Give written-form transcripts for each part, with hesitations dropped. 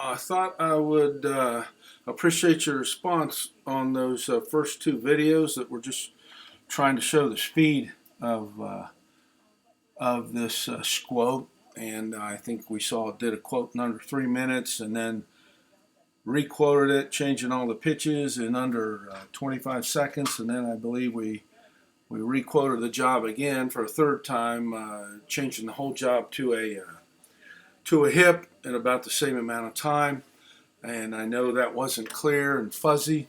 I thought I would appreciate your response on those first two videos that were just trying to show the speed of this Squote, and I think we saw it did a quote in under 3 minutes, and then requoted it, changing all the pitches in under 25 seconds, and then I believe we requoted the job again for a third time, changing the whole job to a hip in about the same amount of time. And I know that wasn't clear and fuzzy,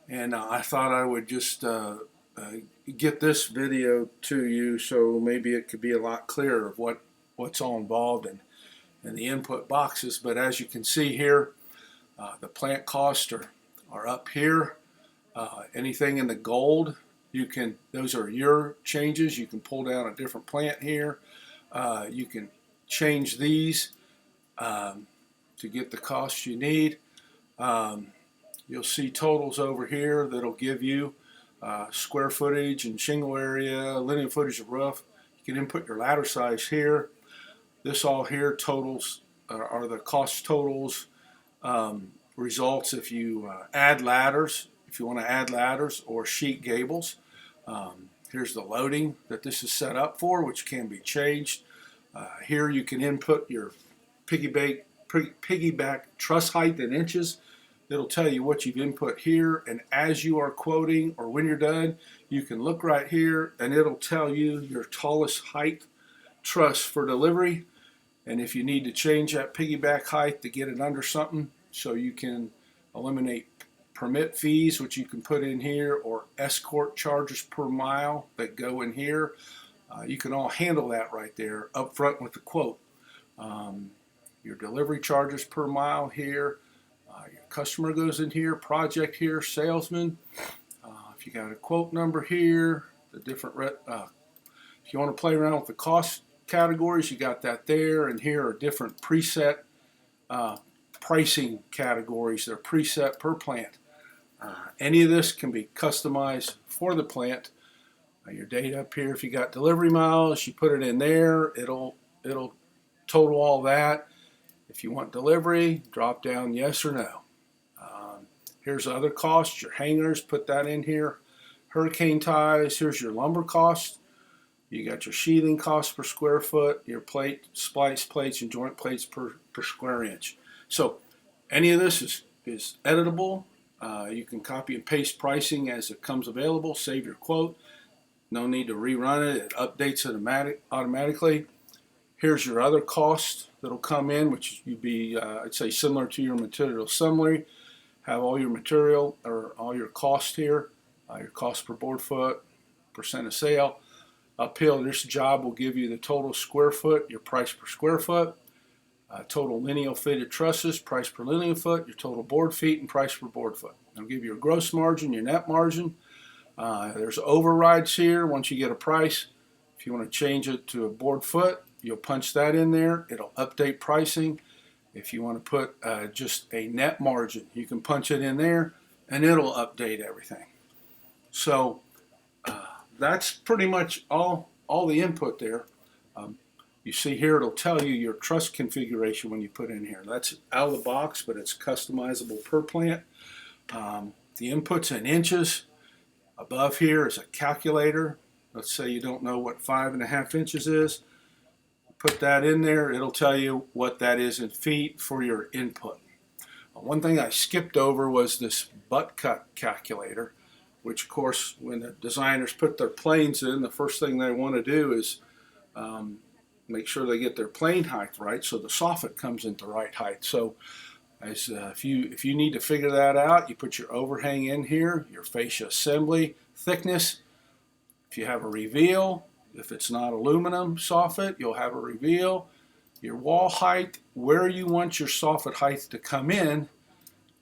and I thought I would just get this video to you so maybe it could be a lot clearer of what's all involved in the input boxes. But as you can see here, the plant costs are up here. Anything in the gold, those are your changes. You can pull down a different plant here. You can change these to get the cost you need. You'll see totals over here that'll give you square footage and shingle area, linear footage of roof. You can input your ladder size here. This all here totals are the cost totals. Results if you add ladders, if you want to add ladders or sheet gables. Here's the loading that this is set up for, which can be changed. Here you can input your piggyback truss height in inches. It'll tell you what you've input here, and as you are quoting or when you're done, you can look right here and it'll tell you your tallest height truss for delivery. And if you need to change that piggyback height to get it under something, so you can eliminate permit fees, which you can put in here, or escort charges per mile that go in here. You can all handle that right there up front with the quote. Your delivery charges per mile here. Your customer goes in here, project here, salesman. If you got a quote number here, the different, if you want to play around with the cost categories, you got that there, and here are different preset pricing categories. They're preset per plant. Any of this can be customized for the plant. Your date up here, if you got delivery miles, you put it in there. It'll total all that. If you want delivery, drop down yes or no. Here's other costs, your hangers, put that in here. Hurricane ties, here's your lumber cost. You got your sheathing cost per square foot, your plate, splice plates, and joint plates per square inch. So any of this is editable. You can copy and paste pricing as it comes available, save your quote. No need to rerun it. It updates it automatically. Here's your other costs that'll come in, which you'd be, I'd say, similar to your material summary. Have all your material or all your cost here, your cost per board foot, percent of sale. Up here, this job will give you the total square foot, your price per square foot, total lineal fitted trusses, price per lineal foot, your total board feet, and price per board foot. It'll give you your gross margin, your net margin. There's overrides here once you get a price. If you want to change it to a board foot, you'll punch that in there. It'll update pricing. If you want to put just a net margin, you can punch it in there and it'll update everything. So that's pretty much all the input there. You see here, it'll tell you your truss configuration when you put in here. That's out of the box, but it's customizable per plant. The input's in inches. Above here is a calculator. Let's say you don't know what 5.5 inches is. Put that in there. It'll tell you what that is in feet for your input. One thing I skipped over was this butt cut calculator, which of course when the designers put their planes in, the first thing they want to do is make sure they get their plane height right, so the soffit comes into right height. So if you need to figure that out, you put your overhang in here, your fascia assembly thickness. If you have a reveal, if it's not aluminum soffit, you'll have a reveal. Your wall height, where you want your soffit height to come in,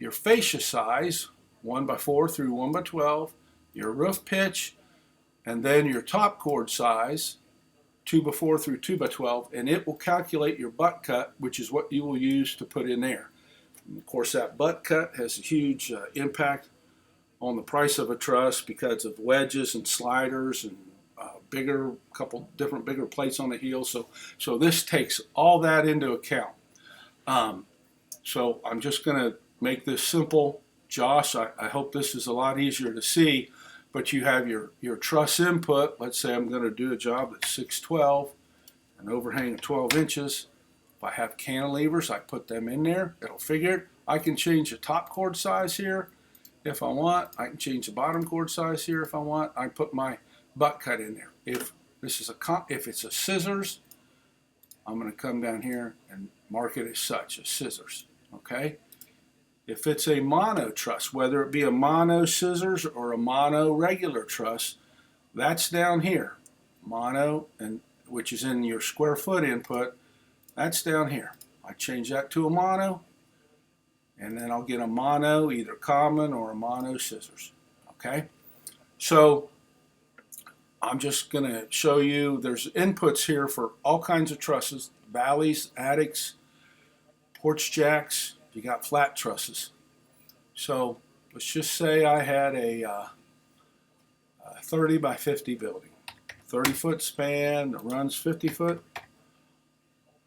your fascia size, 1x4 through 1x12, your roof pitch, and then your top cord size, 2x4 through 2x12, and it will calculate your butt cut, which is what you will use to put in there. And of course, that butt cut has a huge impact on the price of a truss because of wedges and sliders and couple different bigger plates on the heel. So this takes all that into account. So I'm just going to make this simple. Josh, I hope this is a lot easier to see, but you have your truss input. Let's say I'm going to do a job at 612, an overhang of 12 inches. If I have cantilevers, I put them in there. It'll figure it. I can change the top cord size here if I want. I can change the bottom cord size here if I want. I put my butt cut in there. If it's a scissors, I'm going to come down here and mark it as such, as scissors. Okay. If it's a mono truss, whether it be a mono scissors or a mono regular truss, that's down here. Mono, and which is in your square foot input, that's down here. I change that to a mono, and then I'll get a mono, either common or a mono scissors. Okay? So I'm just going to show you, there's inputs here for all kinds of trusses, valleys, attics, porch jacks. You got flat trusses. So let's just say I had a 30 by 50 building, 30-foot span that runs 50 foot.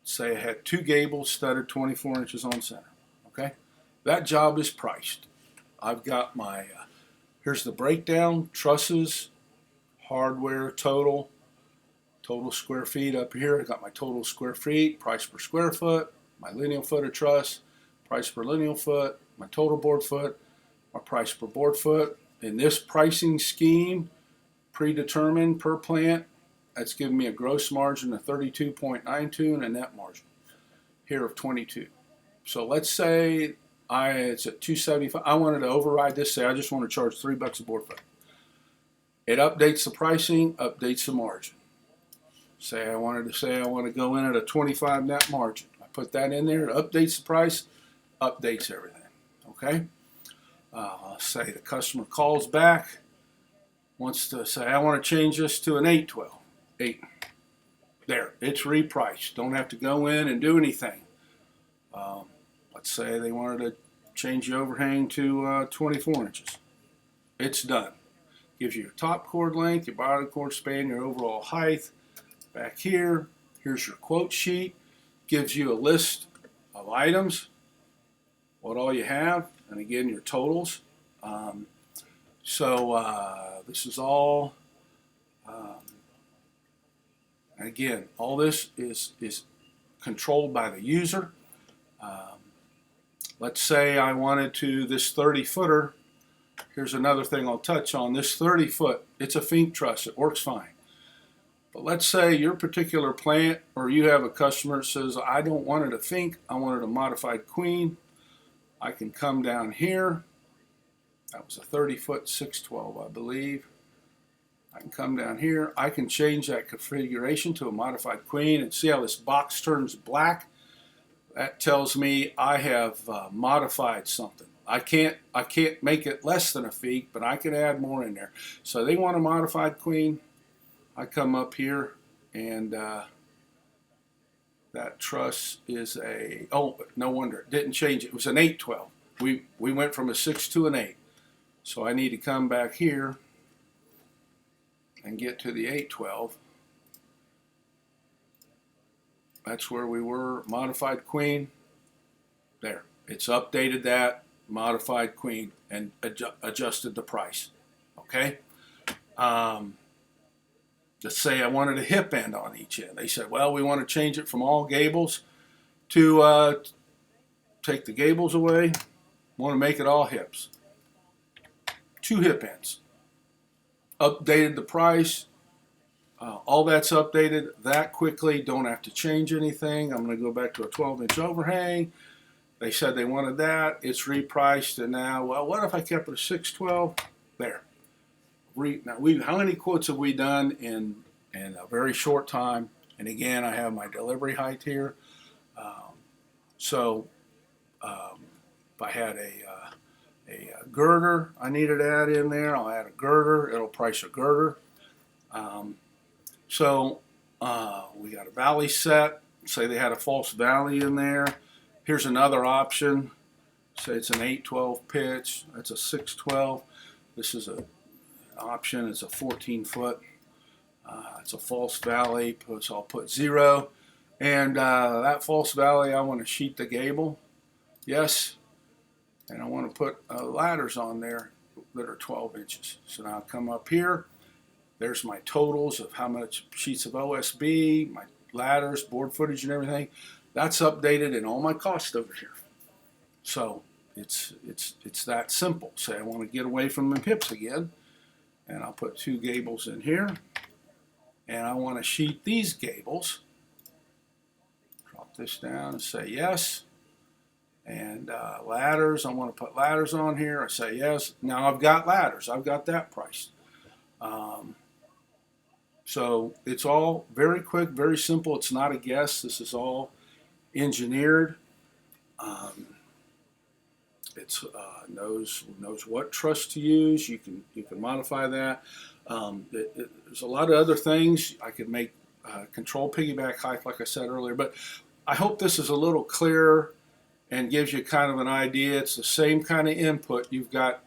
Say I had 2 gables studded 24 inches on center. Okay, that job is priced. I've got my here's the breakdown: trusses, hardware, total square feet up here. I got my total square feet, price per square foot, my lineal foot of truss, price per lineal foot, my total board foot, my price per board foot. In this pricing scheme, predetermined per plant, that's giving me a gross margin of 32.92 and a net margin here of 22. So let's say it's at 275. I wanted to override this, say I just want to charge $3 a board foot. It updates the pricing, updates the margin. Say I want to go in at a 25 net margin. I put that in there, it updates the price, updates everything. Okay? Say the customer calls back, wants to say, I want to change this to an 812. 8. There, it's repriced. Don't have to go in and do anything. Let's say they wanted to change the overhang to 24 inches. It's done. Gives you your top cord length, your bottom cord span, your overall height. Back here, here's your quote sheet. Gives you a list of items, what all you have, and again, your totals. This is all, again, all this is controlled by the user. Let's say I wanted to, this 30 footer, here's another thing I'll touch on. This 30 foot, it's a fink truss, it works fine. But let's say your particular plant, or you have a customer that says, I don't want it a fink, I want it a modified queen. I can come down here. That was a 30 foot 612, I believe. I can come down here. I can change that configuration to a modified queen, and see how this box turns black? That tells me I have modified something. I can't make it less than a fink, but I can add more in there. So they want a modified queen. I come up here, and that truss is a, oh, no wonder, it didn't change. It was an 812. We went from a 6 to an 8. So I need to come back here and get to the 812. That's where we were, modified queen. There, it's updated that, modified queen, and adjusted the price. Okay? Let's say I wanted a hip end on each end. They said, well, we want to change it from all gables to take the gables away. Want to make it all hips. 2 hip ends. Updated the price. All that's updated that quickly. Don't have to change anything. I'm going to go back to a 12-inch overhang. They said they wanted that. It's repriced, and now, well, what if I kept it a 612? There. Now, how many quotes have we done in a very short time? And again, I have my delivery height here. If I had a girder I needed to add in there, I'll add a girder. It'll price a girder. We got a valley set. Say they had a false valley in there. Here's another option. Say it's an 812 pitch. That's a 612. This is an option. It's a 14 foot. It's a false valley, so I'll put 0. And that false valley, I want to sheet the gable. Yes. And I want to put ladders on there that are 12 inches. So now I come up here. There's my totals of how much sheets of OSB, my ladders, board footage, and everything. That's updated in all my costs over here. So it's that simple. Say I want to get away from the pips again, and I'll put 2 gables in here, and I want to sheet these gables. Drop this down and say yes. And ladders, I want to put ladders on here. I say yes. Now I've got ladders. I've got that priced. So it's all very quick, very simple. It's not a guess. This is all engineered. It's knows what truss to use. You can modify that. There's a lot of other things. I could make control piggyback height, like I said earlier. But I hope this is a little clearer and gives you kind of an idea. It's the same kind of input. You've got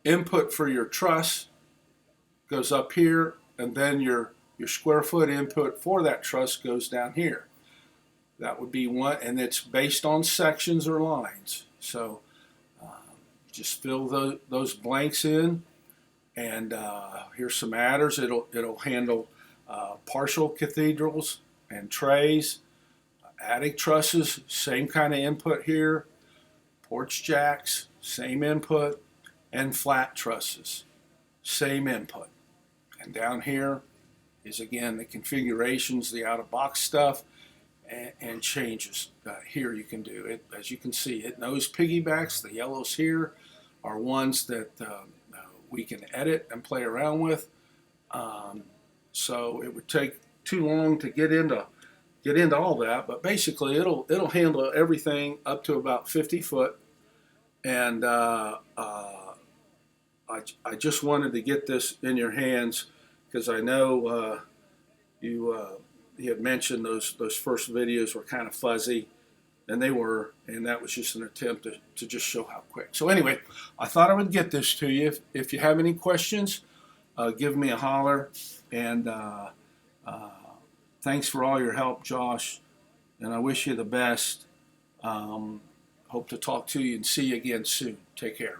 input for your truss, goes up here, and then your square foot input for that truss goes down here. That would be one, and it's based on sections or lines. So just fill those blanks in, and here's some adders. It'll handle partial cathedrals and trays, attic trusses, same kind of input here, porch jacks, same input, and flat trusses, same input. And down here is again the configurations, the out-of-box stuff, and changes. Here you can do it. As you can see, it knows piggybacks. The yellows here are ones that we can edit and play around with. So it would take too long to get into all that, but basically it'll handle everything up to about 50 foot. And I just wanted to get this in your hands because I know you had mentioned those first videos were kind of fuzzy, and they were, and that was just an attempt to just show how quick. So anyway, I thought I would get this to you. If you have any questions, give me a holler, and thanks for all your help, Josh, and I wish you the best. Hope to talk to you and see you again soon. Take care.